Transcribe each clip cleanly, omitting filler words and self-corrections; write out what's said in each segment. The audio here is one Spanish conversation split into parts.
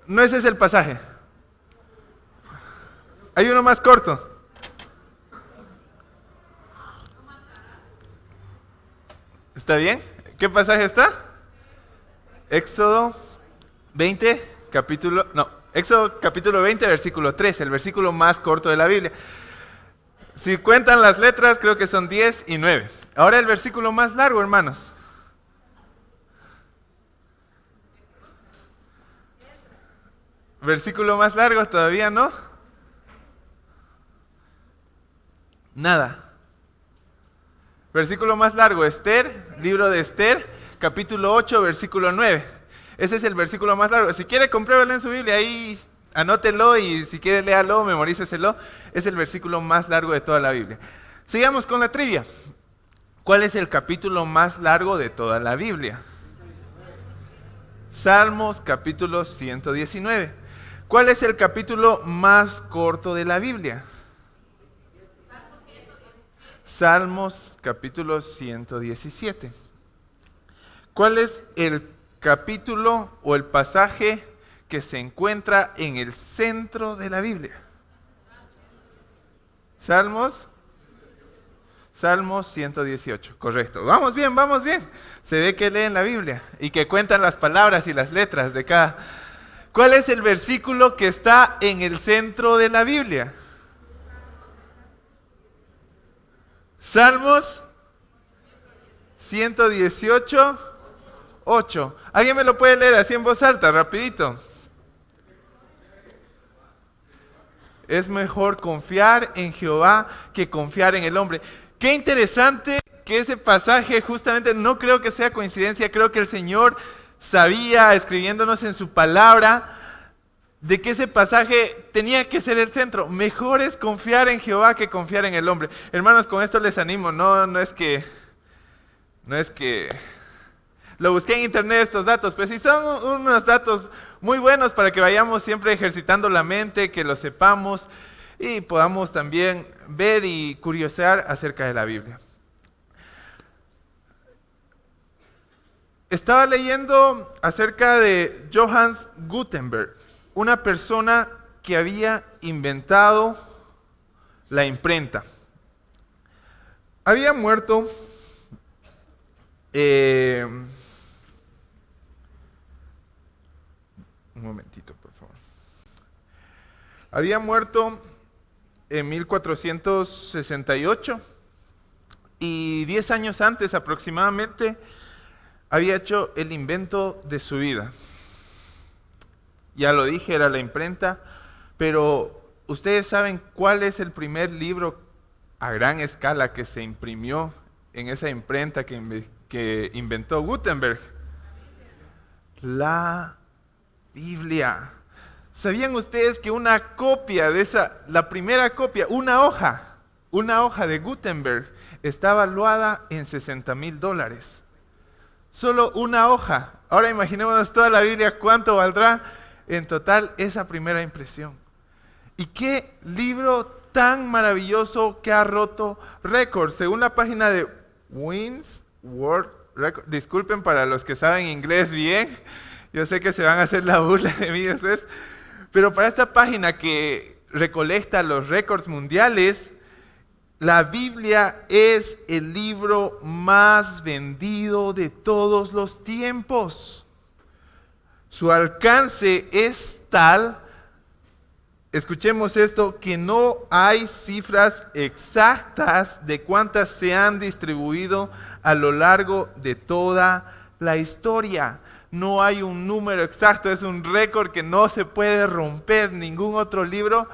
No ese es el pasaje. Hay uno más corto. ¿Está bien? ¿Qué pasaje está? Éxodo 20, Éxodo capítulo 20, versículo 3, el versículo más corto de la Biblia. Si cuentan las letras, creo que son 10 y 9. Ahora el versículo más largo, hermanos. Versículo más largo, todavía no. Nada. Versículo más largo, Esther, libro de Esther, capítulo 8, versículo 9. Ese es el versículo más largo. Si quiere, compruébelo en su Biblia, ahí anótelo y si quiere, léalo, memoríceselo. Es el versículo más largo de toda la Biblia. Sigamos con la trivia. ¿Cuál es el capítulo más largo de toda la Biblia? Salmos, capítulo 119. ¿Cuál es el capítulo más corto de la Biblia? Salmos, capítulo 117. ¿Cuál es el capítulo o el pasaje que se encuentra en el centro de la Biblia? Salmos 118, correcto. Vamos bien, vamos bien. Se ve que leen la Biblia y que cuentan las palabras y las letras de cada. ¿Cuál es el versículo que está en el centro de la Biblia? Salmos 118, 8. ¿Alguien me lo puede leer así en voz alta, rapidito? Es mejor confiar en Jehová que confiar en el hombre. Qué interesante que ese pasaje justamente, no creo que sea coincidencia, creo que el Señor sabía, escribiéndonos en su palabra, de que ese pasaje tenía que ser el centro. Mejor es confiar en Jehová que confiar en el hombre. Hermanos, con esto les animo, no es que lo busqué en internet estos datos, pero sí son unos datos muy buenos para que vayamos siempre ejercitando la mente, que lo sepamos y podamos también ver y curiosear acerca de la Biblia. Estaba leyendo acerca de Johannes Gutenberg, una persona que había inventado la imprenta. Había muerto un momentito, por favor. Había muerto en 1468 y 10 años antes aproximadamente había hecho el invento de su vida. Ya lo dije, era la imprenta, pero ¿ustedes saben cuál es el primer libro a gran escala que se imprimió en esa imprenta que inventó Gutenberg? La Biblia. ¿Sabían ustedes que una copia de la primera copia, una hoja de Gutenberg, está valuada en $60,000? Solo una hoja. Ahora imaginémonos toda la Biblia, ¿cuánto valdrá en total esa primera impresión? ¿Y qué libro tan maravilloso que ha roto récords? Según la página de Guinness World Records, disculpen para los que saben inglés bien, yo sé que se van a hacer la burla de mí después, pero para esta página que recolecta los récords mundiales, la Biblia es el libro más vendido de todos los tiempos. Su alcance es tal, escuchemos esto, que no hay cifras exactas de cuántas se han distribuido a lo largo de toda la historia. No hay un número exacto, es un récord que no se puede romper. Ningún otro libro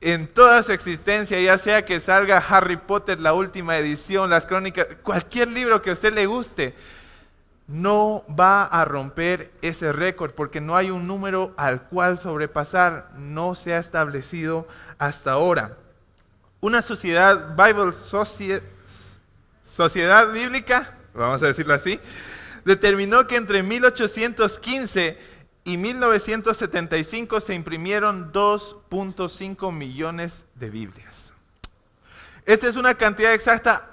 en toda su existencia, ya sea que salga Harry Potter, la última edición, las crónicas, cualquier libro que a usted le guste, no va a romper ese récord porque no hay un número al cual sobrepasar, no se ha establecido hasta ahora. Una sociedad bíblica, vamos a decirlo así, determinó que entre 1815 y 1975 se imprimieron 2.5 millones de Biblias. Esta es una cantidad exacta.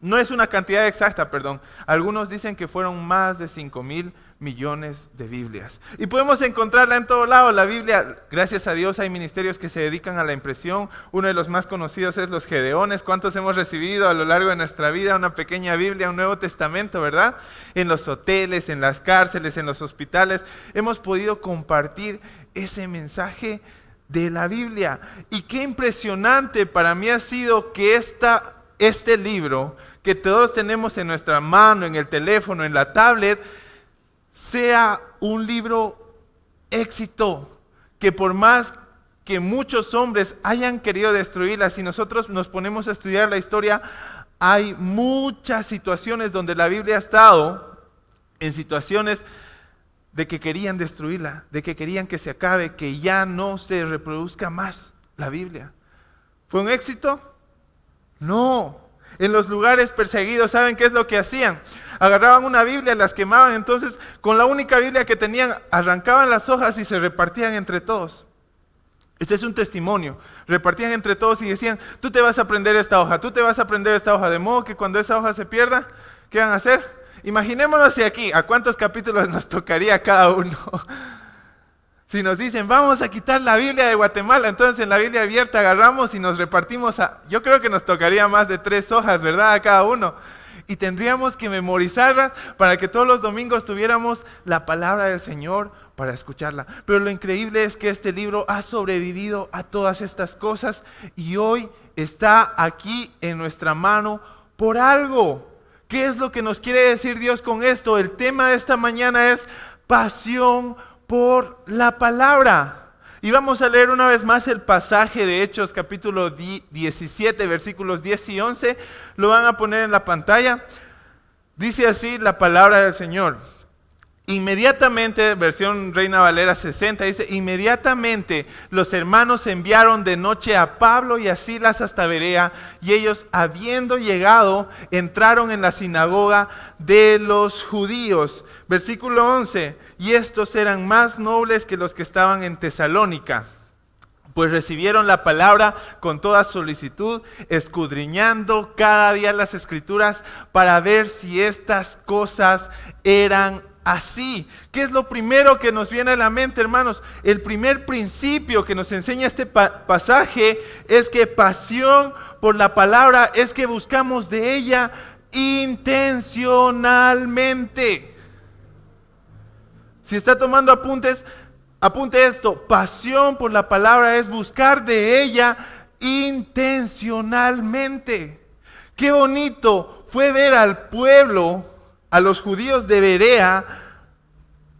No es una cantidad exacta, perdón. Algunos dicen que fueron más de 5,000 millones de Biblias. Y podemos encontrarla en todo lado. La Biblia, gracias a Dios, hay ministerios que se dedican a la impresión. Uno de los más conocidos es los Gedeones. ¿Cuántos hemos recibido a lo largo de nuestra vida una pequeña Biblia, un Nuevo Testamento, verdad? En los hoteles, en las cárceles, en los hospitales, hemos podido compartir ese mensaje de la Biblia. Y qué impresionante para mí ha sido que este libro que todos tenemos en nuestra mano, en el teléfono, en la tablet, sea un libro éxito, que por más que muchos hombres hayan querido destruirla, si nosotros nos ponemos a estudiar la historia, hay muchas situaciones donde la Biblia ha estado en situaciones de que querían destruirla, de que querían que se acabe, que ya no se reproduzca más la Biblia. ¿Fue un éxito? No. En los lugares perseguidos, ¿saben qué es lo que hacían? Agarraban una Biblia, las quemaban, entonces con la única Biblia que tenían, arrancaban las hojas y se repartían entre todos. Este es un testimonio. Repartían entre todos y decían, tú te vas a aprender esta hoja, tú te vas a aprender esta hoja, de modo que cuando esa hoja se pierda, ¿qué van a hacer? Imaginémonos si aquí, ¿a cuántos capítulos nos tocaría cada uno? Si nos dicen, vamos a quitar la Biblia de Guatemala, entonces en la Biblia abierta agarramos y nos repartimos yo creo que nos tocaría más de 3 hojas, ¿verdad? A cada uno. Y tendríamos que memorizarla para que todos los domingos tuviéramos la palabra del Señor para escucharla. Pero lo increíble es que este libro ha sobrevivido a todas estas cosas y hoy está aquí en nuestra mano por algo. ¿Qué es lo que nos quiere decir Dios con esto? El tema de esta mañana es pasión por la palabra. Y vamos a leer una vez más el pasaje de Hechos capítulo 17 versículos 10 y 11. Lo van a poner en la pantalla. Dice así la palabra del Señor. Inmediatamente, versión Reina Valera 60, dice, inmediatamente los hermanos enviaron de noche a Pablo y a Silas hasta Berea, y ellos, habiendo llegado, entraron en la sinagoga de los judíos. Versículo 11, y estos eran más nobles que los que estaban en Tesalónica, pues recibieron la palabra con toda solicitud, escudriñando cada día las Escrituras para ver si estas cosas eran así. ¿Qué es lo primero que nos viene a la mente, hermanos? El primer principio que nos enseña este pasaje es que pasión por la palabra es que buscamos de ella intencionalmente. Si está tomando apuntes, apunte esto: pasión por la palabra es buscar de ella intencionalmente. Qué bonito fue ver al pueblo, a los judíos de Berea,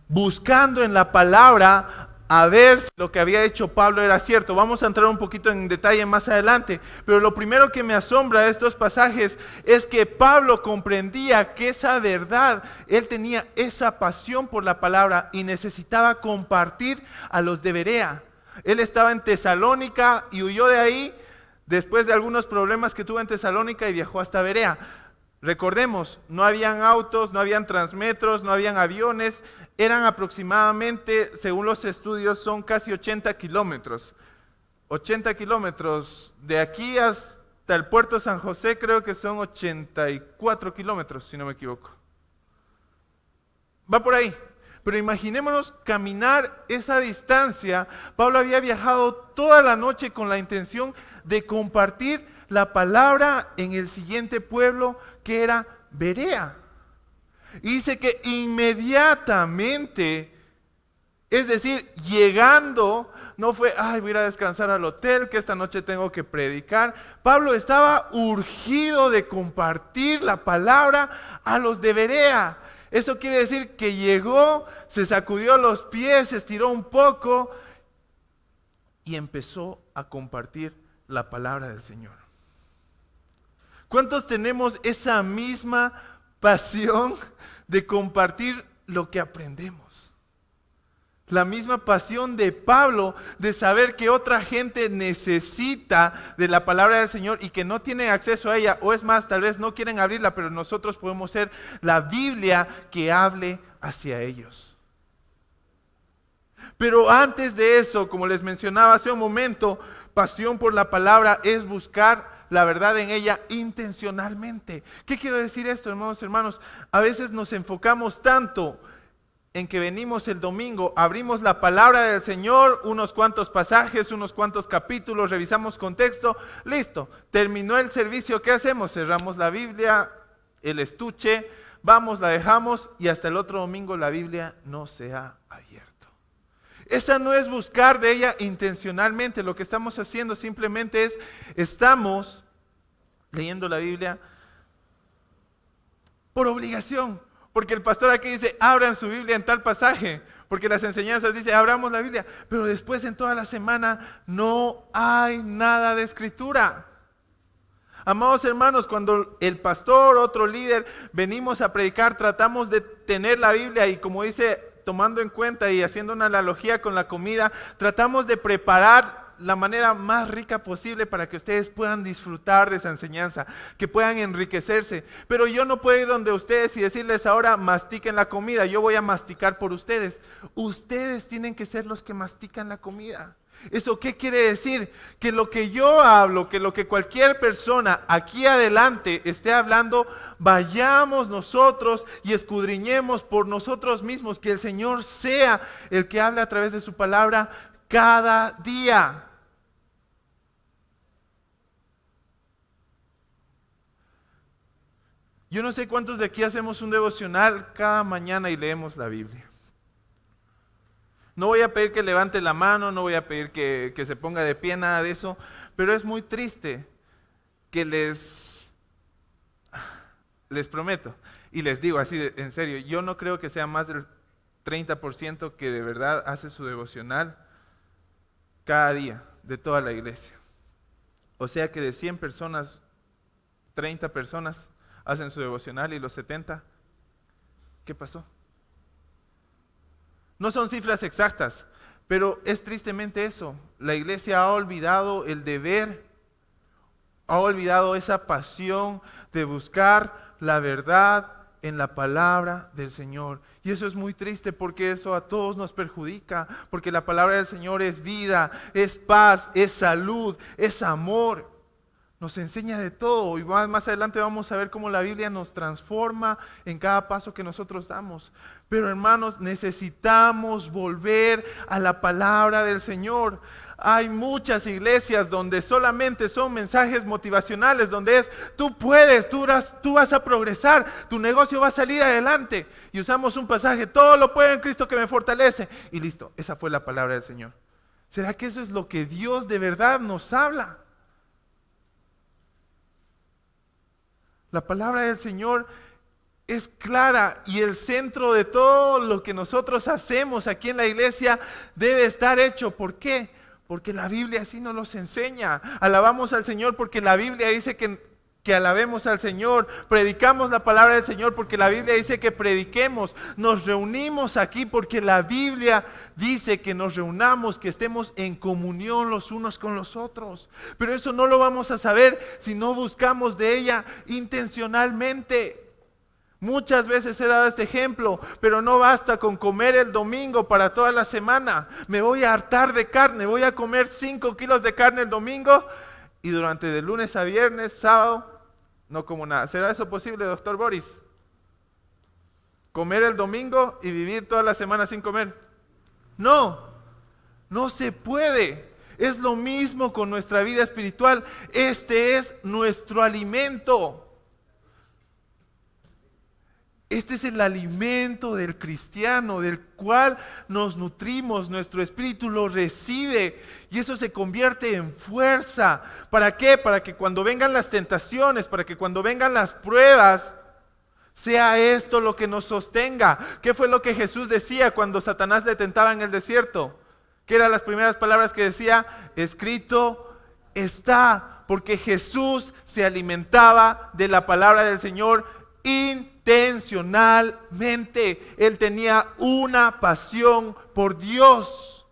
buscando en la palabra a ver si lo que había hecho Pablo era cierto. Vamos a entrar un poquito en detalle más adelante, pero lo primero que me asombra de estos pasajes es que Pablo comprendía que esa verdad, él tenía esa pasión por la palabra y necesitaba compartir a los de Berea. Él estaba en Tesalónica y huyó de ahí después de algunos problemas que tuvo en Tesalónica y viajó hasta Berea. Recordemos, no habían autos, no habían transmetros, no habían aviones, eran aproximadamente, según los estudios, son casi 80 kilómetros. 80 kilómetros, de aquí hasta el puerto de San José creo que son 84 kilómetros, si no me equivoco. Va por ahí. Pero imaginémonos caminar esa distancia. Pablo había viajado toda la noche con la intención de compartir la palabra en el siguiente pueblo, que era Berea. Y dice que inmediatamente, es decir, llegando, no fue, voy a ir a descansar al hotel, que esta noche tengo que predicar. Pablo estaba urgido de compartir la palabra a los de Berea. Eso quiere decir que llegó, se sacudió los pies, se estiró un poco y empezó a compartir la palabra del Señor. ¿Cuántos tenemos esa misma pasión de compartir lo que aprendemos? La misma pasión de Pablo de saber que otra gente necesita de la palabra del Señor y que no tienen acceso a ella, o es más, tal vez no quieren abrirla, pero nosotros podemos ser la Biblia que hable hacia ellos. Pero antes de eso, como les mencionaba hace un momento, pasión por la palabra es buscar la verdad en ella intencionalmente. ¿Qué quiero decir esto, hermanos? A veces nos enfocamos tanto en que venimos el domingo, abrimos la palabra del Señor, unos cuantos pasajes, unos cuantos capítulos, revisamos contexto, listo, terminó el servicio, ¿qué hacemos? Cerramos la Biblia, el estuche, vamos, la dejamos y hasta el otro domingo la Biblia no se ha abierto. Esa no es buscar de ella intencionalmente, lo que estamos haciendo simplemente es, estamos leyendo la Biblia por obligación. Porque el pastor aquí dice, abran su Biblia en tal pasaje, porque las enseñanzas dicen, abramos la Biblia, pero después en toda la semana no hay nada de escritura. Amados hermanos, cuando el pastor, otro líder, venimos a predicar, tratamos de tener la Biblia y como dice, tomando en cuenta y haciendo una analogía con la comida, tratamos de preparar la manera más rica posible para que ustedes puedan disfrutar de esa enseñanza, que puedan enriquecerse. Pero yo no puedo ir donde ustedes y decirles ahora mastiquen la comida, yo voy a masticar por ustedes. Ustedes tienen que ser los que mastican la comida. ¿Eso qué quiere decir? Que lo que yo hablo, que lo que cualquier persona aquí adelante esté hablando, vayamos nosotros y escudriñemos por nosotros mismos, que el Señor sea el que hable a través de su palabra cada día. Yo no sé cuántos de aquí hacemos un devocional cada mañana y leemos la Biblia. No voy a pedir que levante la mano, no voy a pedir que se ponga de pie, nada de eso, pero es muy triste que les prometo, y les digo así en serio, yo no creo que sea más del 30% que de verdad hace su devocional cada día de toda la iglesia. O sea que de 100 personas, 30 personas hacen su devocional y los 70, ¿qué pasó? No son cifras exactas, pero es tristemente eso. La iglesia ha olvidado el deber, ha olvidado esa pasión de buscar la verdad en la palabra del Señor. Y eso es muy triste porque eso a todos nos perjudica, porque la palabra del Señor es vida, es paz, es salud, es amor. Nos enseña de todo y más adelante vamos a ver cómo la Biblia nos transforma en cada paso que nosotros damos. Pero hermanos, necesitamos volver a la palabra del Señor. Hay muchas iglesias donde solamente son mensajes motivacionales, donde es, tú puedes, tú vas a progresar, tu negocio va a salir adelante. Y usamos un pasaje, todo lo puedo en Cristo que me fortalece. Y listo, esa fue la palabra del Señor. ¿Será que eso es lo que Dios de verdad nos habla? La palabra del Señor es clara y el centro de todo lo que nosotros hacemos aquí en la iglesia debe estar hecho. ¿Por qué? Porque la Biblia así nos los enseña. Alabamos al Señor porque la Biblia dice que alabemos al Señor. Predicamos la palabra del Señor porque la Biblia dice que prediquemos. Nos reunimos aquí porque la Biblia dice que nos reunamos, que estemos en comunión los unos con los otros. Pero eso no lo vamos a saber si no buscamos de ella intencionalmente. Muchas veces he dado este ejemplo, pero no basta con comer el domingo para toda la semana. Me voy a hartar de carne, voy a comer 5 kilos de carne el domingo y durante de lunes a viernes, sábado, no como nada. ¿Será eso posible, doctor Boris? ¿Comer el domingo y vivir toda la semana sin comer? No, no se puede. Es lo mismo con nuestra vida espiritual. Este es nuestro alimento. Este es el alimento del cristiano, del cual nos nutrimos, nuestro espíritu lo recibe y eso se convierte en fuerza. ¿Para qué? Para que cuando vengan las tentaciones, para que cuando vengan las pruebas, sea esto lo que nos sostenga. ¿Qué fue lo que Jesús decía cuando Satanás le tentaba en el desierto? ¿Qué eran las primeras palabras que decía? Escrito está, porque Jesús se alimentaba de la palabra del Señor intencionalmente. Él tenía una pasión por Dios.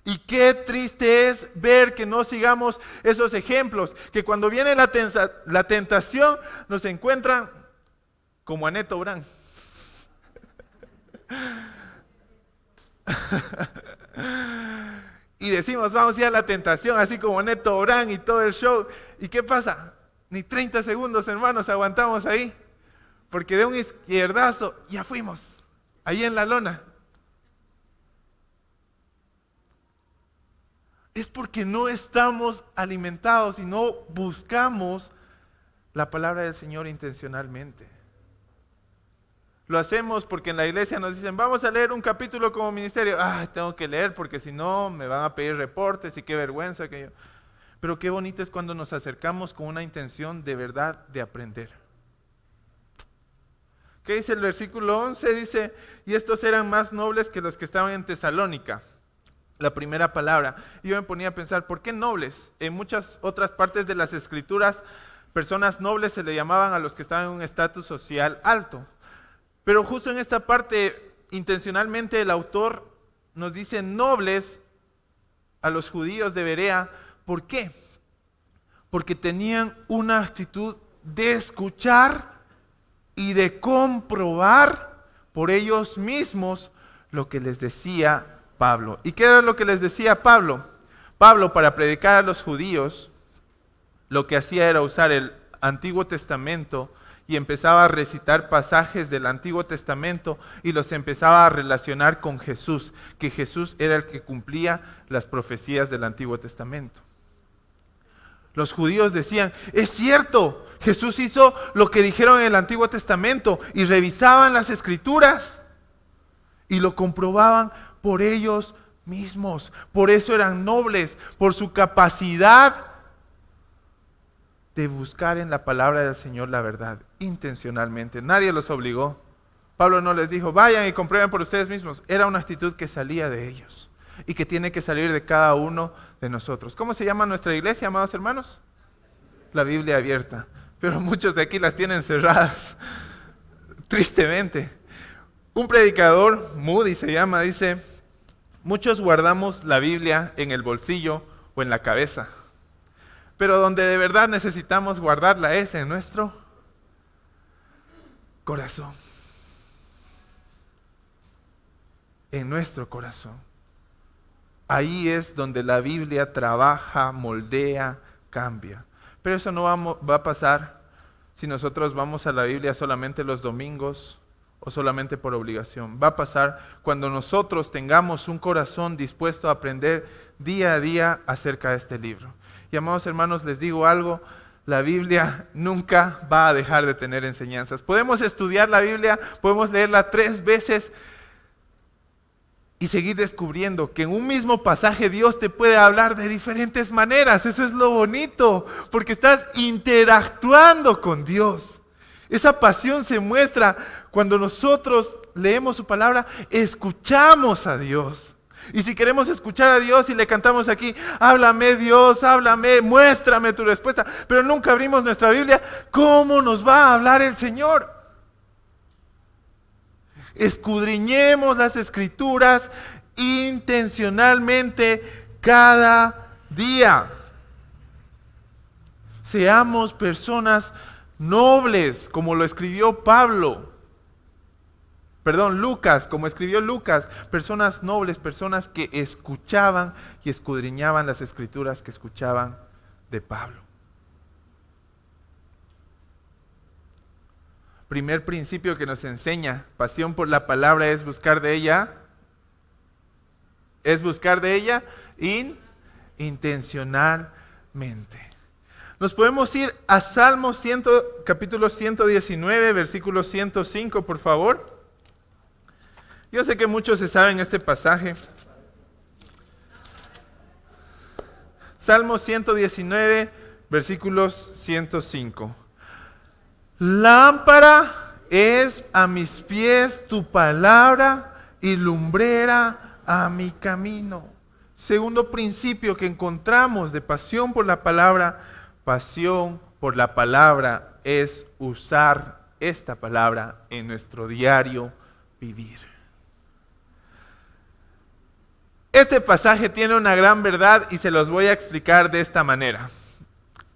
Y qué triste es ver que no sigamos esos ejemplos, que cuando viene la tentación nos encuentran como a Neto Brand. Y decimos, vamos a ir a la tentación, así como Neto Brand y todo el show. ¿Y qué pasa? Ni 30 segundos, hermanos, aguantamos ahí. porque de un izquierdazo ya fuimos, ahí en la lona. Es porque no estamos alimentados y no buscamos la palabra del Señor intencionalmente. Lo hacemos porque en la iglesia nos dicen, vamos a leer un capítulo como ministerio. Tengo que leer porque si no me van a pedir reportes y qué vergüenza que yo. Pero qué bonito es cuando nos acercamos con una intención de verdad de aprender. ¿Qué dice el versículo 11? Dice, y estos eran más nobles que los que estaban en Tesalónica. La primera palabra. Y yo me ponía a pensar, ¿por qué nobles? En muchas otras partes de las escrituras, personas nobles se le llamaban a los que estaban en un estatus social alto. Pero justo en esta parte, intencionalmente el autor nos dice nobles a los judíos de Berea. ¿Por qué? Porque tenían una actitud de escuchar y de comprobar por ellos mismos lo que les decía Pablo. ¿Y qué era lo que les decía Pablo? Pablo, para predicar a los judíos, lo que hacía era usar el Antiguo Testamento y empezaba a recitar pasajes del Antiguo Testamento y los empezaba a relacionar con Jesús, que Jesús era el que cumplía las profecías del Antiguo Testamento. Los judíos decían, es cierto, Jesús hizo lo que dijeron en el Antiguo Testamento, y revisaban las Escrituras y lo comprobaban por ellos mismos. Por eso eran nobles, por su capacidad de buscar en la palabra del Señor la verdad, intencionalmente. Nadie los obligó. Pablo no les dijo, vayan y comprueben por ustedes mismos. Era una actitud que salía de ellos y que tiene que salir de cada uno de nosotros. ¿Cómo se llama nuestra iglesia, amados hermanos? La Biblia abierta. Pero muchos de aquí las tienen cerradas, tristemente. Un predicador, Moody se llama, dice, muchos guardamos la Biblia en el bolsillo o en la cabeza. Pero donde de verdad necesitamos guardarla es en nuestro corazón. En nuestro corazón. Ahí es donde la Biblia trabaja, moldea, cambia. Pero eso no va a pasar si nosotros vamos a la Biblia solamente los domingos o solamente por obligación. Va a pasar cuando nosotros tengamos un corazón dispuesto a aprender día a día acerca de este libro. Y amados hermanos, les digo algo, la Biblia nunca va a dejar de tener enseñanzas. Podemos estudiar la Biblia, podemos leerla 3 veces y seguir descubriendo que en un mismo pasaje Dios te puede hablar de diferentes maneras. Eso es lo bonito, porque estás interactuando con Dios. Esa pasión se muestra cuando nosotros leemos su palabra, escuchamos a Dios. Y si queremos escuchar a Dios y le cantamos aquí, háblame Dios, háblame, muéstrame tu respuesta, pero nunca abrimos nuestra Biblia, ¿cómo nos va a hablar el Señor? Escudriñemos las Escrituras intencionalmente cada día. Seamos personas nobles, como lo escribió Lucas, como escribió Lucas, personas nobles, personas que escuchaban y escudriñaban las Escrituras que escuchaban de Pablo. Primer principio que nos enseña, pasión por la palabra es buscar de ella intencionalmente. Nos podemos ir a Salmo capítulo 119, versículo 105, por favor. Yo sé que muchos se saben este pasaje. Salmo 119, versículos 105. Lámpara es a mis pies tu palabra y lumbrera a mi camino. Segundo principio que encontramos de pasión por la palabra es usar esta palabra en nuestro diario vivir. Este pasaje tiene una gran verdad y se los voy a explicar de esta manera.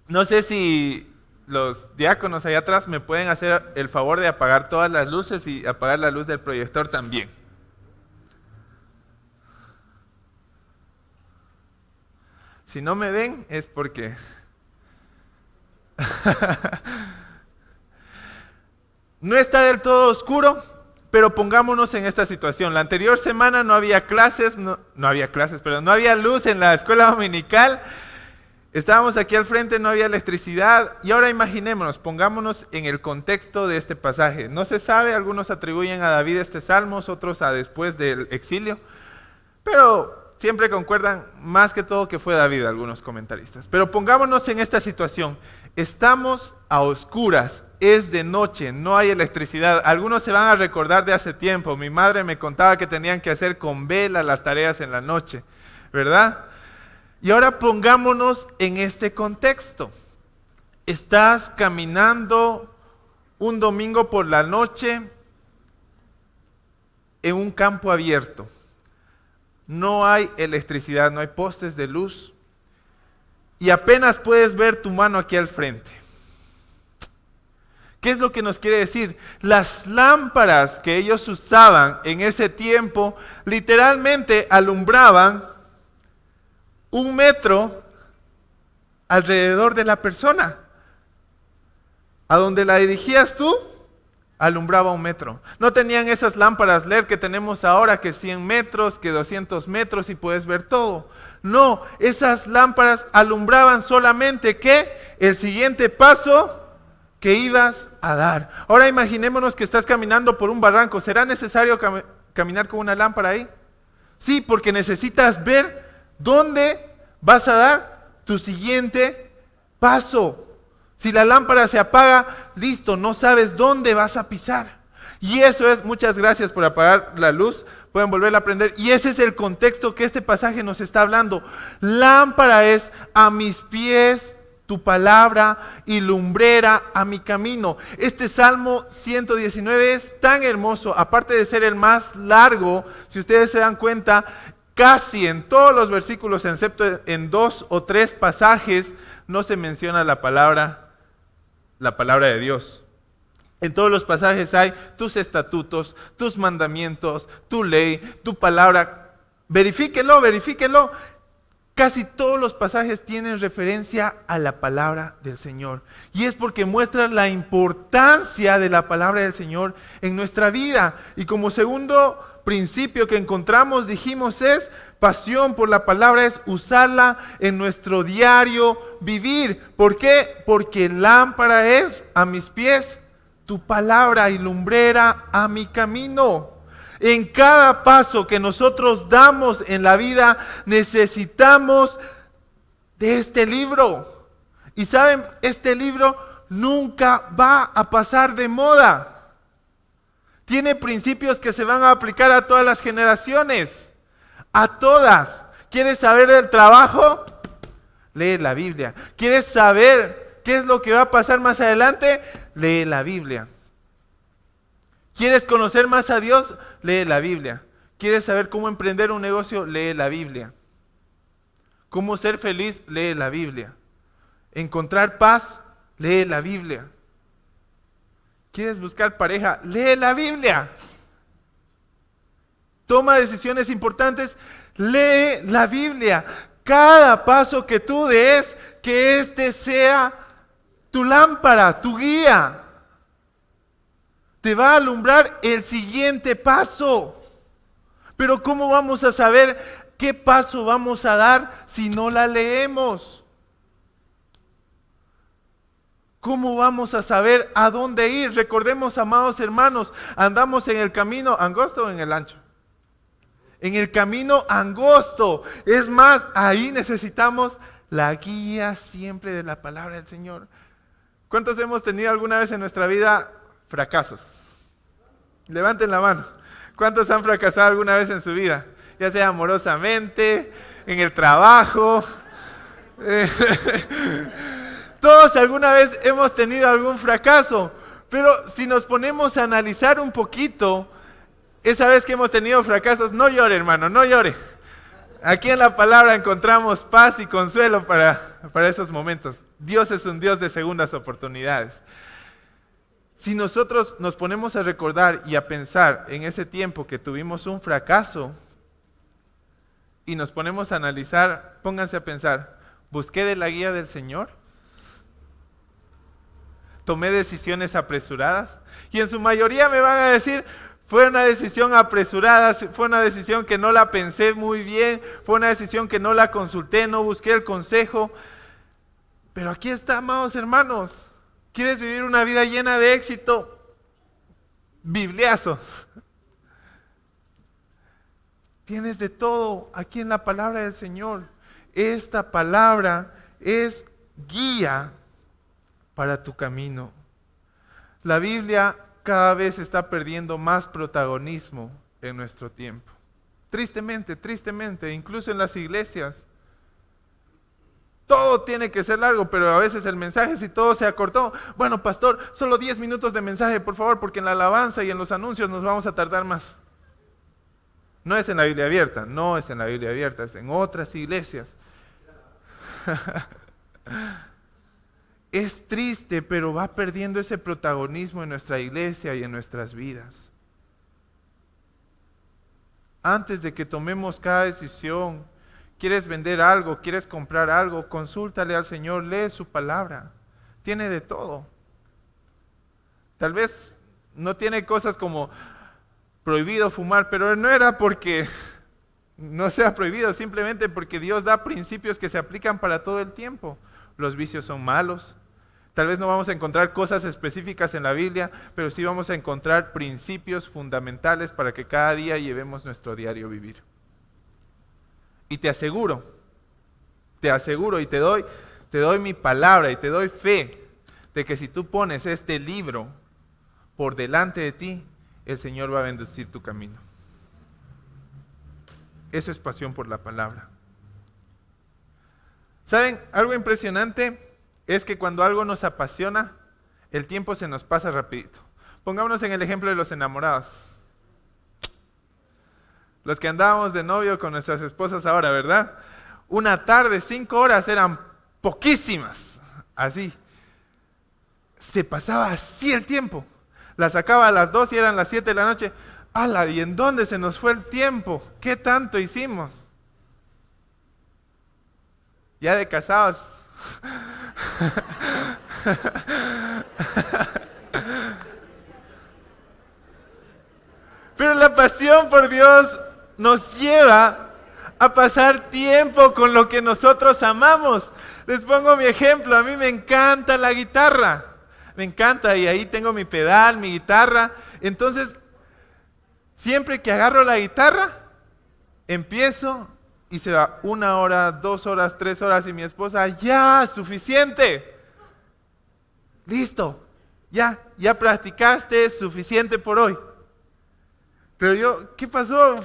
No sé si los diáconos allá atrás me pueden hacer el favor de apagar todas las luces y apagar la luz del proyector también. Si no me ven es porque... No está del todo oscuro, pero pongámonos en esta situación. La anterior semana no había no había luz en la escuela dominical. Estábamos aquí al frente, no había electricidad. Y ahora imaginémonos, pongámonos en el contexto de este pasaje. No se sabe, algunos atribuyen a David este salmo, otros a después del exilio. Pero siempre concuerdan más que todo que fue David, algunos comentaristas. Pero pongámonos en esta situación. Estamos a oscuras, es de noche, no hay electricidad. Algunos se van a recordar de hace tiempo. Mi madre me contaba que tenían que hacer con vela las tareas en la noche, ¿verdad? Y ahora pongámonos en este contexto. Estás caminando un domingo por la noche en un campo abierto. No hay electricidad, no hay postes de luz. Y apenas puedes ver tu mano aquí al frente. ¿Qué es lo que nos quiere decir? Las lámparas que ellos usaban en ese tiempo literalmente alumbraban 1 metro alrededor de la persona. A donde la dirigías tú, alumbraba 1 metro. No tenían esas lámparas LED que tenemos ahora, que 100 metros, que 200 metros y puedes ver todo. No, esas lámparas alumbraban solamente que el siguiente paso que ibas a dar. Ahora imaginémonos que estás caminando por un barranco. ¿Será necesario caminar con una lámpara ahí? Sí, porque necesitas ver dónde vas a dar tu siguiente paso. Si la lámpara se apaga, listo, no sabes dónde vas a pisar. Y eso es, muchas gracias por apagar la luz, pueden volverla a prender. Y ese es el contexto que este pasaje nos está hablando. Lámpara es a mis pies tu palabra y lumbrera a mi camino. Este Salmo 119 es tan hermoso, aparte de ser el más largo, si ustedes se dan cuenta, casi en todos los versículos, excepto en 2 o 3 pasajes, no se menciona la palabra de Dios. En todos los pasajes hay tus estatutos, tus mandamientos, tu ley, tu palabra. Verifíquenlo. Casi todos los pasajes tienen referencia a la palabra del Señor. Y es porque muestra la importancia de la palabra del Señor en nuestra vida. Y como segundo principio que encontramos, dijimos, es pasión por la palabra, es usarla en nuestro diario vivir. ¿Por qué? Porque lámpara es a mis pies tu palabra y lumbrera a mi camino. En cada paso que nosotros damos en la vida necesitamos de este libro. Y saben, este libro nunca va a pasar de moda. Tiene principios que se van a aplicar a todas las generaciones. A todas. ¿Quieres saber del trabajo? Lee la Biblia. ¿Quieres saber qué es lo que va a pasar más adelante? Lee la Biblia. ¿Quieres conocer más a Dios? Lee la Biblia. ¿Quieres saber cómo emprender un negocio? Lee la Biblia. ¿Cómo ser feliz? Lee la Biblia. ¿Encontrar paz? Lee la Biblia. ¿Quieres buscar pareja? Lee la Biblia. Toma decisiones importantes, lee la Biblia. Cada paso que tú des, que este sea tu lámpara, tu guía. Te va a alumbrar el siguiente paso. Pero ¿cómo vamos a saber qué paso vamos a dar si no la leemos? ¿Cómo vamos a saber a dónde ir? Recordemos, amados hermanos, andamos en el camino angosto o en el ancho. En el camino angosto. Es más, ahí necesitamos la guía siempre de la palabra del Señor. ¿Cuántos hemos tenido alguna vez en nuestra vida fracasos? Levanten la mano. ¿Cuántos han fracasado alguna vez en su vida? Ya sea amorosamente, en el trabajo. Todos alguna vez hemos tenido algún fracaso. Pero si nos ponemos a analizar un poquito, esa vez que hemos tenido fracasos, no llore, hermano, no llore. Aquí en la palabra encontramos paz y consuelo para esos momentos. Dios es un Dios de segundas oportunidades. Si nosotros nos ponemos a recordar y a pensar en ese tiempo que tuvimos un fracaso y nos ponemos a analizar, pónganse a pensar, ¿busqué de la guía del Señor? tomé decisiones apresuradas. Y en su mayoría me van a decir, fue una decisión apresurada, fue una decisión que no la pensé muy bien, fue una decisión que no la consulté, no busqué el consejo. Pero aquí está, amados hermanos. ¿Quieres vivir una vida llena de éxito? Bibliazo. Tienes de todo aquí en la palabra del Señor. Esta palabra es guía para tu camino. La Biblia cada vez está perdiendo más protagonismo en nuestro tiempo. Tristemente, incluso en las iglesias. Todo tiene que ser largo, pero a veces el mensaje, si todo se acortó, bueno, pastor, solo 10 minutos de mensaje, por favor, porque en la alabanza y en los anuncios nos vamos a tardar más. No es en la Biblia abierta, es en otras iglesias. Es triste, pero va perdiendo ese protagonismo en nuestra iglesia y en nuestras vidas. Antes de que tomemos cada decisión, quieres vender algo, quieres comprar algo, consúltale al Señor, lee su palabra. Tiene de todo. Tal vez no tiene cosas como prohibido fumar, pero no era porque no sea prohibido, simplemente porque Dios da principios que se aplican para todo el tiempo. Los vicios son malos. Tal vez no vamos a encontrar cosas específicas en la Biblia, pero sí vamos a encontrar principios fundamentales para que cada día llevemos nuestro diario vivir. Y te aseguro, y te doy mi palabra y te doy fe de que si tú pones este libro por delante de ti, el Señor va a bendecir tu camino. Eso es pasión por la palabra. ¿Saben? Algo impresionante es que cuando algo nos apasiona, el tiempo se nos pasa rapidito. Pongámonos en el ejemplo de los enamorados. Los que andábamos de novio con nuestras esposas ahora, ¿verdad? Una tarde, 5 horas eran poquísimas. Así. Se pasaba así el tiempo. La sacaba a las 2 y eran las 7 de la noche. ¡Hala! ¿Y en dónde se nos fue el tiempo? ¿Qué tanto hicimos? Ya de casados. Pero la pasión por Dios nos lleva a pasar tiempo con lo que nosotros amamos. Les pongo mi ejemplo. A mí me encanta la guitarra. Me encanta, y ahí tengo mi pedal, mi guitarra. Entonces, siempre que agarro la guitarra, empiezo y se va 1 hora, 2 horas, 3 horas y mi esposa, ya, suficiente. Listo, ya practicaste, suficiente por hoy. Pero yo, ¿qué pasó?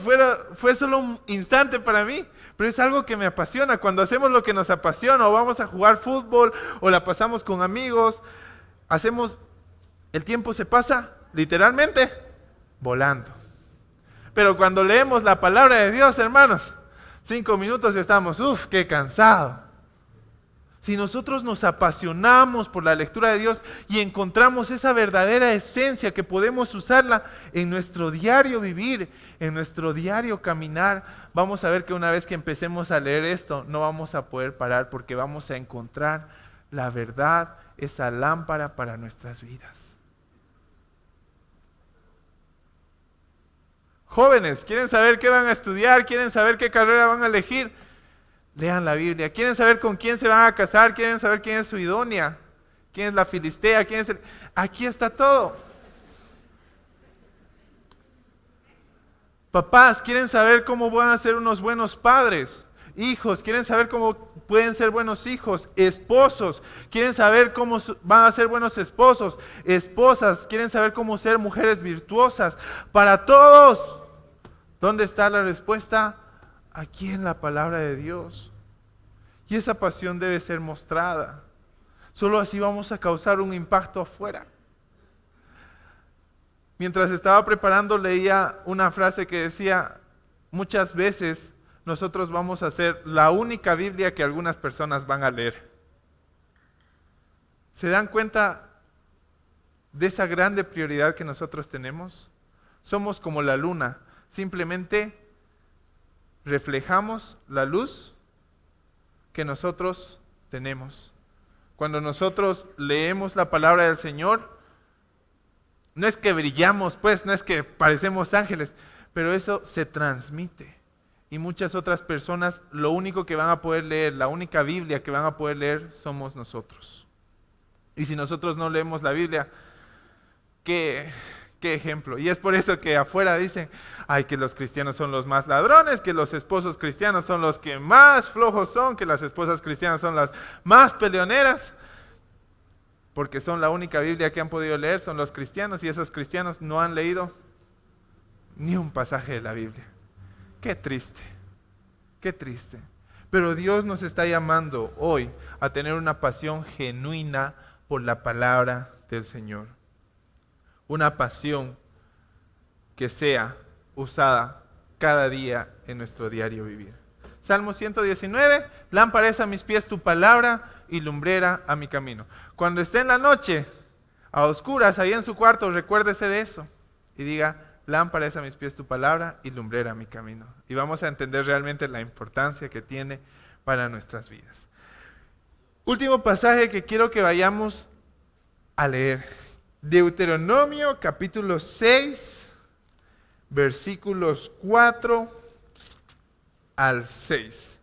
Fue solo un instante para mí, pero es algo que me apasiona. Cuando hacemos lo que nos apasiona, o vamos a jugar fútbol, o la pasamos con amigos, el tiempo se pasa, literalmente, volando. Pero cuando leemos la palabra de Dios, hermanos, 5 minutos y estamos, qué cansado. Si nosotros nos apasionamos por la lectura de Dios y encontramos esa verdadera esencia que podemos usarla en nuestro diario vivir, en nuestro diario caminar, vamos a ver que una vez que empecemos a leer esto, no vamos a poder parar porque vamos a encontrar la verdad, esa lámpara para nuestras vidas. Jóvenes, ¿quieren saber qué van a estudiar? ¿Quieren saber qué carrera van a elegir? Lean la Biblia. ¿Quieren saber con quién se van a casar? ¿Quieren saber quién es su idónea? ¿Quién es la filistea? Aquí está todo. Papás, ¿quieren saber cómo van a ser unos buenos padres? Hijos, ¿quieren saber cómo pueden ser buenos hijos? Esposos, ¿quieren saber cómo van a ser buenos esposos? Esposas, ¿quieren saber cómo ser mujeres virtuosas? Para todos. ¿Dónde está la respuesta? Aquí en la palabra de Dios. Y esa pasión debe ser mostrada. Solo así vamos a causar un impacto afuera. Mientras estaba preparando, leía una frase que decía, muchas veces nosotros vamos a ser la única Biblia que algunas personas van a leer. ¿Se dan cuenta de esa grande prioridad que nosotros tenemos? Somos como la luna, simplemente reflejamos la luz que nosotros tenemos. Cuando nosotros leemos la palabra del Señor, no es que brillamos, pues, no es que parecemos ángeles, pero eso se transmite. Y muchas otras personas, lo único que van a poder leer, la única Biblia que van a poder leer, somos nosotros. Y si nosotros no leemos la Biblia, ¿qué ejemplo? Y es por eso que afuera dicen, ay, que los cristianos son los más ladrones, que los esposos cristianos son los que más flojos son, que las esposas cristianas son las más peleoneras, porque son la única Biblia que han podido leer, son los cristianos, y esos cristianos no han leído ni un pasaje de la Biblia. Qué triste, qué triste. Pero Dios nos está llamando hoy a tener una pasión genuina por la palabra del Señor. Una pasión que sea usada cada día en nuestro diario vivir. Salmo 119, lámpara es a mis pies tu palabra y lumbrera a mi camino. Cuando esté en la noche, a oscuras, ahí en su cuarto, recuérdese de eso y diga, lámpara es a mis pies tu palabra y lumbrera a mi camino. Y vamos a entender realmente la importancia que tiene para nuestras vidas. Último pasaje que quiero que vayamos a leer. Deuteronomio capítulo 6, versículos 4 al 6.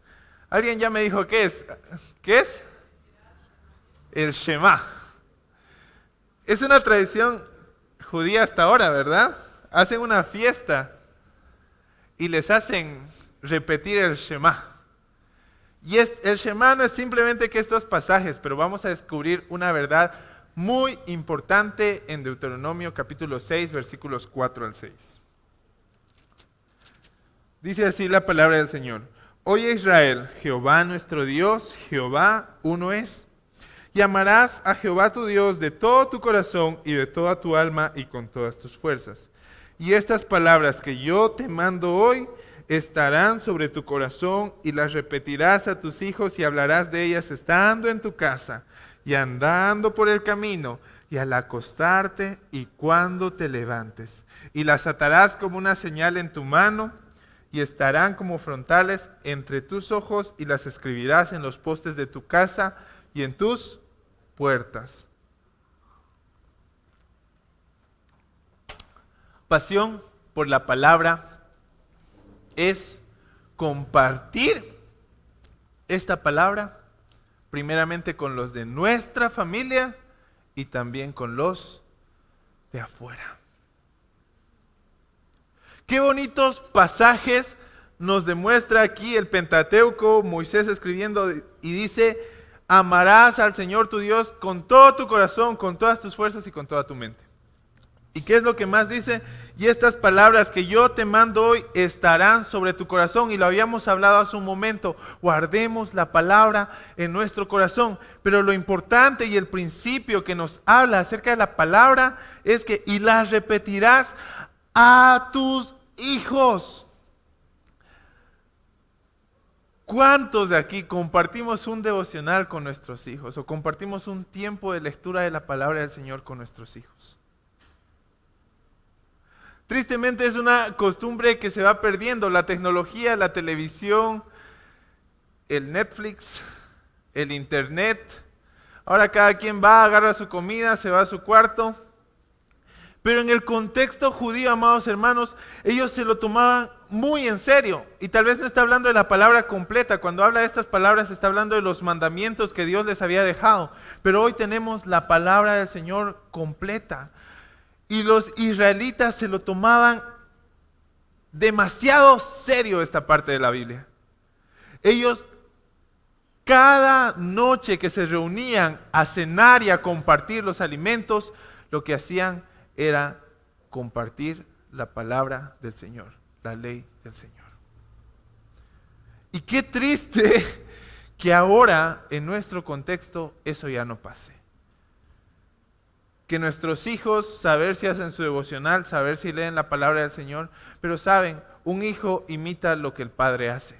¿Alguien ya me dijo qué es? ¿Qué es? El Shema. Es una tradición judía hasta ahora, ¿verdad? Hacen una fiesta y les hacen repetir el Shema. Y el Shema no es simplemente que estos pasajes, pero vamos a descubrir una verdad muy importante en Deuteronomio capítulo 6, versículos 4 al 6. Dice así la palabra del Señor. Oye Israel, Jehová nuestro Dios, Jehová uno es. Y amarás a Jehová tu Dios de todo tu corazón y de toda tu alma y con todas tus fuerzas. Y estas palabras que yo te mando hoy estarán sobre tu corazón y las repetirás a tus hijos y hablarás de ellas estando en tu casa y andando por el camino y al acostarte y cuando te levantes. Y las atarás como una señal en tu mano y estarán como frontales entre tus ojos y las escribirás en los postes de tu casa y en tus puertas. Pasión por la palabra es compartir esta palabra primeramente con los de nuestra familia y también con los de afuera. Qué bonitos pasajes nos demuestra aquí el Pentateuco, Moisés escribiendo y dice, amarás al Señor tu Dios con todo tu corazón, con todas tus fuerzas y con toda tu mente. ¿Y qué es lo que más dice? Y estas palabras que yo te mando hoy estarán sobre tu corazón. Y lo habíamos hablado hace un momento. Guardemos la palabra en nuestro corazón. Pero lo importante y el principio que nos habla acerca de la palabra es que y las repetirás a tus hijos. ¿Cuántos de aquí compartimos un devocional con nuestros hijos? O compartimos un tiempo de lectura de la palabra del Señor con nuestros hijos. Tristemente es una costumbre que se va perdiendo. La tecnología, la televisión, el Netflix, el internet. Ahora cada quien va, agarra su comida, se va a su cuarto. Pero en el contexto judío, amados hermanos, ellos se lo tomaban muy en serio. Y tal vez no está hablando de la palabra completa. Cuando habla de estas palabras está hablando de los mandamientos que Dios les había dejado. Pero hoy tenemos la palabra del Señor completa. Y los israelitas se lo tomaban demasiado serio esta parte de la Biblia. Ellos cada noche que se reunían a cenar y a compartir los alimentos, lo que hacían era compartir la palabra del Señor, la ley del Señor. Y qué triste que ahora en nuestro contexto eso ya no pase. Que nuestros hijos, saber si hacen su devocional, saber si leen la palabra del Señor, pero saben, un hijo imita lo que el padre hace.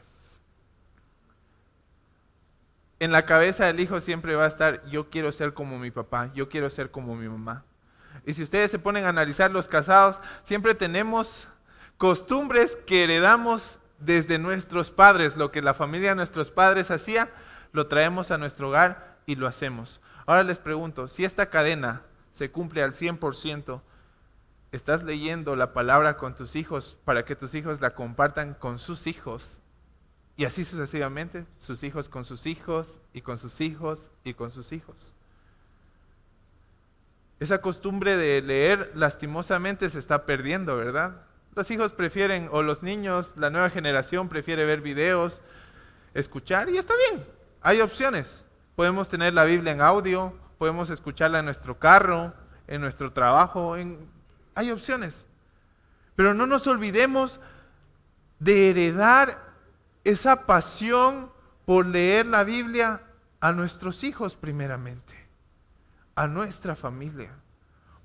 En la cabeza del hijo siempre va a estar, yo quiero ser como mi papá, yo quiero ser como mi mamá. Y si ustedes se ponen a analizar los casados, siempre tenemos costumbres que heredamos desde nuestros padres. Lo que la familia de nuestros padres hacía, lo traemos a nuestro hogar y lo hacemos. Ahora les pregunto, si esta cadena se cumple al 100%, ¿estás leyendo la palabra con tus hijos para que tus hijos la compartan con sus hijos? Y así sucesivamente, sus hijos con sus hijos, y con sus hijos, y con sus hijos. Esa costumbre de leer lastimosamente se está perdiendo, ¿verdad? Los hijos prefieren, o los niños, la nueva generación prefiere ver videos, escuchar, y está bien, hay opciones. Podemos tener la Biblia en audio, podemos escucharla en nuestro carro, en nuestro trabajo, hay opciones. Pero no nos olvidemos de heredar esa pasión por leer la Biblia a nuestros hijos primeramente, a nuestra familia.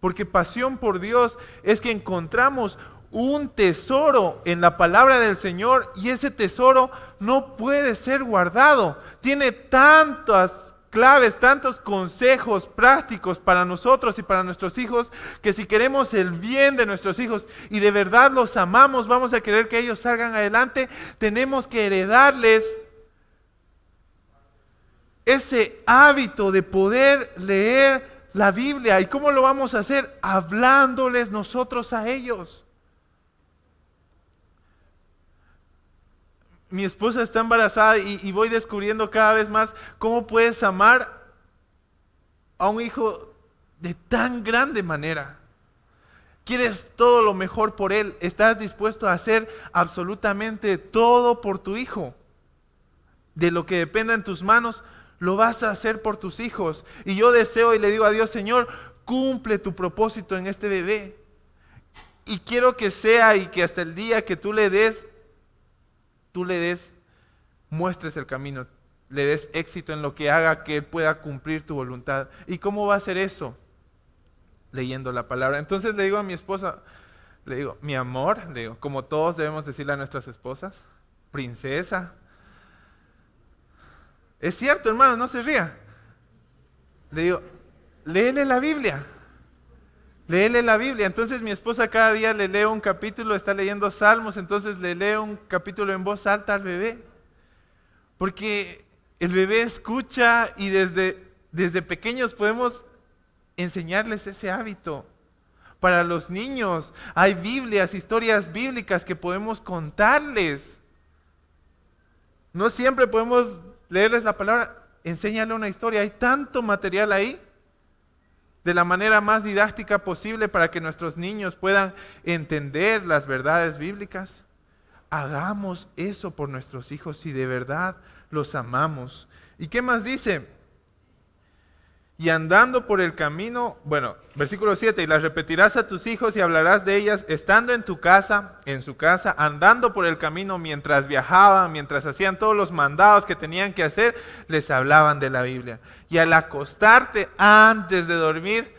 Porque pasión por Dios es que encontramos un tesoro en la palabra del Señor y ese tesoro no puede ser guardado. Tiene tantas claves, tantos consejos prácticos para nosotros y para nuestros hijos, que si queremos el bien de nuestros hijos y de verdad los amamos, vamos a querer que ellos salgan adelante, tenemos que heredarles ese hábito de poder leer la Biblia. ¿Y cómo lo vamos a hacer? Hablándoles nosotros a ellos. Mi esposa está embarazada y voy descubriendo cada vez más cómo puedes amar a un hijo de tan grande manera. Quieres todo lo mejor por él, estás dispuesto a hacer absolutamente todo por tu hijo. De lo que dependa en tus manos, lo vas a hacer por tus hijos. Y yo deseo y le digo a Dios, Señor, cumple tu propósito en este bebé. Y quiero que sea y que hasta el día que tú le des, muestres el camino, le des éxito en lo que haga que Él pueda cumplir tu voluntad. ¿Y cómo va a hacer eso? Leyendo la palabra. Entonces le digo a mi esposa, le digo, mi amor, le digo, como todos debemos decirle a nuestras esposas, princesa. Es cierto, hermano, no se ría. Le digo, léele la Biblia. Léele la Biblia. Entonces mi esposa cada día le lee un capítulo, está leyendo Salmos, entonces le lee un capítulo en voz alta al bebé. Porque el bebé escucha y desde pequeños podemos enseñarles ese hábito. Para los niños hay Biblias, historias bíblicas que podemos contarles. No siempre podemos leerles la palabra, enséñale una historia. Hay tanto material ahí, de la manera más didáctica posible para que nuestros niños puedan entender las verdades bíblicas. Hagamos eso por nuestros hijos si de verdad los amamos. ¿Y qué más dice? Y andando por el camino, bueno, versículo 7, y las repetirás a tus hijos y hablarás de ellas estando en tu casa, en su casa, andando por el camino mientras viajaban, mientras hacían todos los mandados que tenían que hacer, les hablaban de la Biblia. Y al acostarte antes de dormir,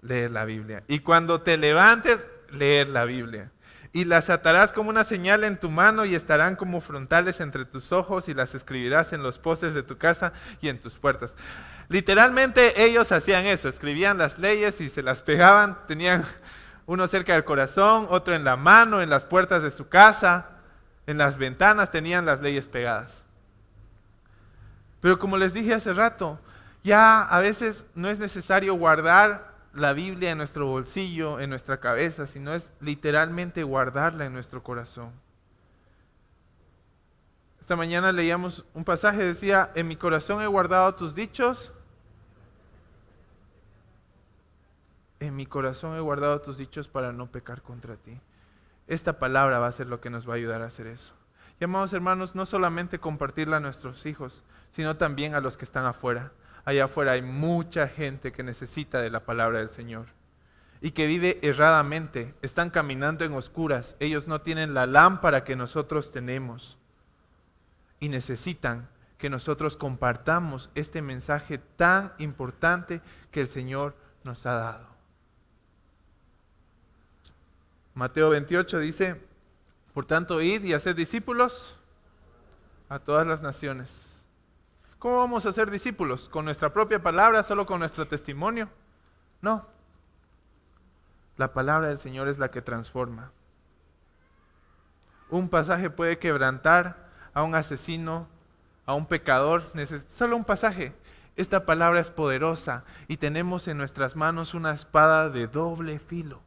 leer la Biblia. Y cuando te levantes, leer la Biblia. Y las atarás como una señal en tu mano y estarán como frontales entre tus ojos y las escribirás en los postes de tu casa y en tus puertas. Literalmente ellos hacían eso, escribían las leyes y se las pegaban, tenían uno cerca del corazón, otro en la mano, en las puertas de su casa, en las ventanas tenían las leyes pegadas. Pero como les dije hace rato, ya a veces no es necesario guardar la Biblia en nuestro bolsillo, en nuestra cabeza, sino es literalmente guardarla en nuestro corazón. Esta mañana leíamos un pasaje, decía, en mi corazón he guardado tus dichos. En mi corazón he guardado tus dichos para no pecar contra ti. Esta palabra va a ser lo que nos va a ayudar a hacer eso. Y amados hermanos, no solamente compartirla a nuestros hijos, sino también a los que están afuera. Allá afuera hay mucha gente que necesita de la palabra del Señor y que vive erradamente, están caminando en oscuras, ellos no tienen la lámpara que nosotros tenemos y necesitan que nosotros compartamos este mensaje tan importante que el Señor nos ha dado. Mateo 28 dice, por tanto, id y haced discípulos a todas las naciones. ¿Cómo vamos a ser discípulos? ¿Con nuestra propia palabra, solo con nuestro testimonio? No. La palabra del Señor es la que transforma. Un pasaje puede quebrantar a un asesino, a un pecador. Solo un pasaje. Esta palabra es poderosa y tenemos en nuestras manos una espada de doble filo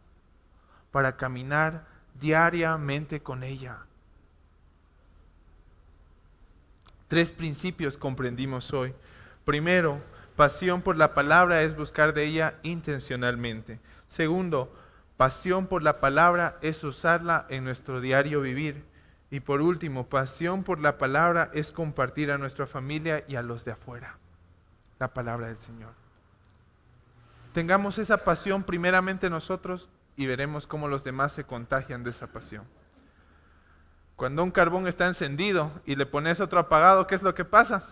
para caminar diariamente con ella. 3 principios comprendimos hoy. Primero, pasión por la palabra es buscar de ella intencionalmente. Segundo, pasión por la palabra es usarla en nuestro diario vivir. Y por último, pasión por la palabra es compartir a nuestra familia y a los de afuera la palabra del Señor. Tengamos esa pasión primeramente nosotros y veremos cómo los demás se contagian de esa pasión. Cuando un carbón está encendido y le pones otro apagado, ¿qué es lo que pasa?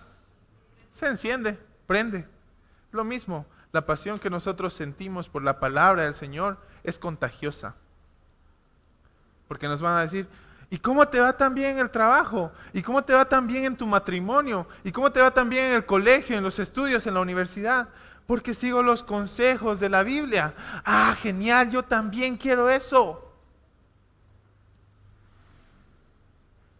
Se enciende, prende. Lo mismo, la pasión que nosotros sentimos por la palabra del Señor es contagiosa. Porque nos van a decir, ¿y cómo te va tan bien en el trabajo? ¿Y cómo te va tan bien en tu matrimonio? ¿Y cómo te va tan bien en el colegio, en los estudios, en la universidad? Porque sigo los consejos de la Biblia. ¡Ah, genial! Yo también quiero eso.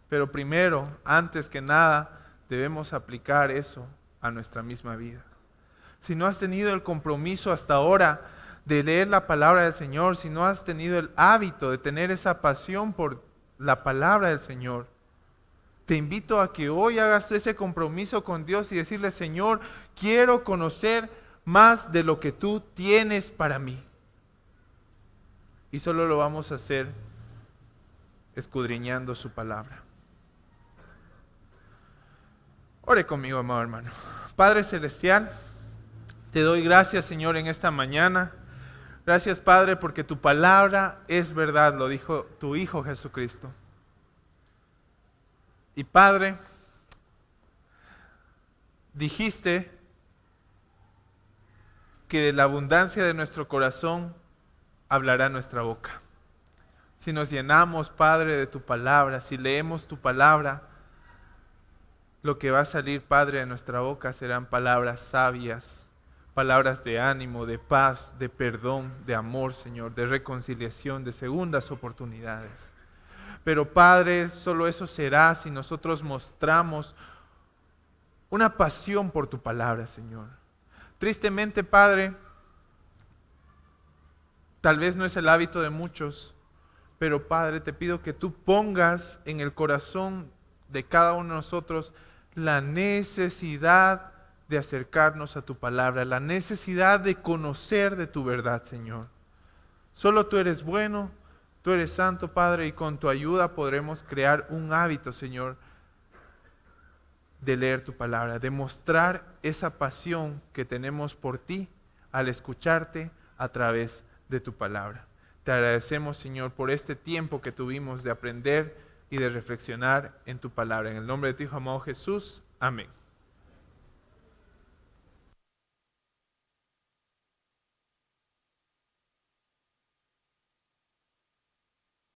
Pero primero, antes que nada, debemos aplicar eso a nuestra misma vida. Si no has tenido el compromiso hasta ahora de leer la palabra del Señor, si no has tenido el hábito de tener esa pasión por la palabra del Señor, te invito a que hoy hagas ese compromiso con Dios y decirle, Señor, quiero conocer más de lo que tú tienes para mí. Y solo lo vamos a hacer escudriñando su palabra. Ore conmigo, amado hermano. Padre Celestial, te doy gracias, Señor, en esta mañana. Gracias, Padre, porque tu palabra es verdad, lo dijo tu Hijo Jesucristo. Y Padre, dijiste que de la abundancia de nuestro corazón hablará nuestra boca. Si nos llenamos, Padre, de tu palabra, si leemos tu palabra, lo que va a salir, Padre, de nuestra boca serán palabras sabias, palabras de ánimo, de paz, de perdón, de amor, Señor, de reconciliación, de segundas oportunidades. Pero, Padre, solo eso será si nosotros mostramos una pasión por tu palabra, Señor. Tristemente, Padre, tal vez no es el hábito de muchos, pero, Padre, te pido que tú pongas en el corazón de cada uno de nosotros la necesidad de acercarnos a tu palabra, la necesidad de conocer de tu verdad, Señor. Solo tú eres bueno, tú eres santo, Padre, y con tu ayuda podremos crear un hábito, Señor, de leer tu palabra, de mostrar esa pasión que tenemos por ti al escucharte a través de tu palabra. Te agradecemos, Señor, por este tiempo que tuvimos de aprender y de reflexionar en tu palabra. En el nombre de tu Hijo amado Jesús. Amén.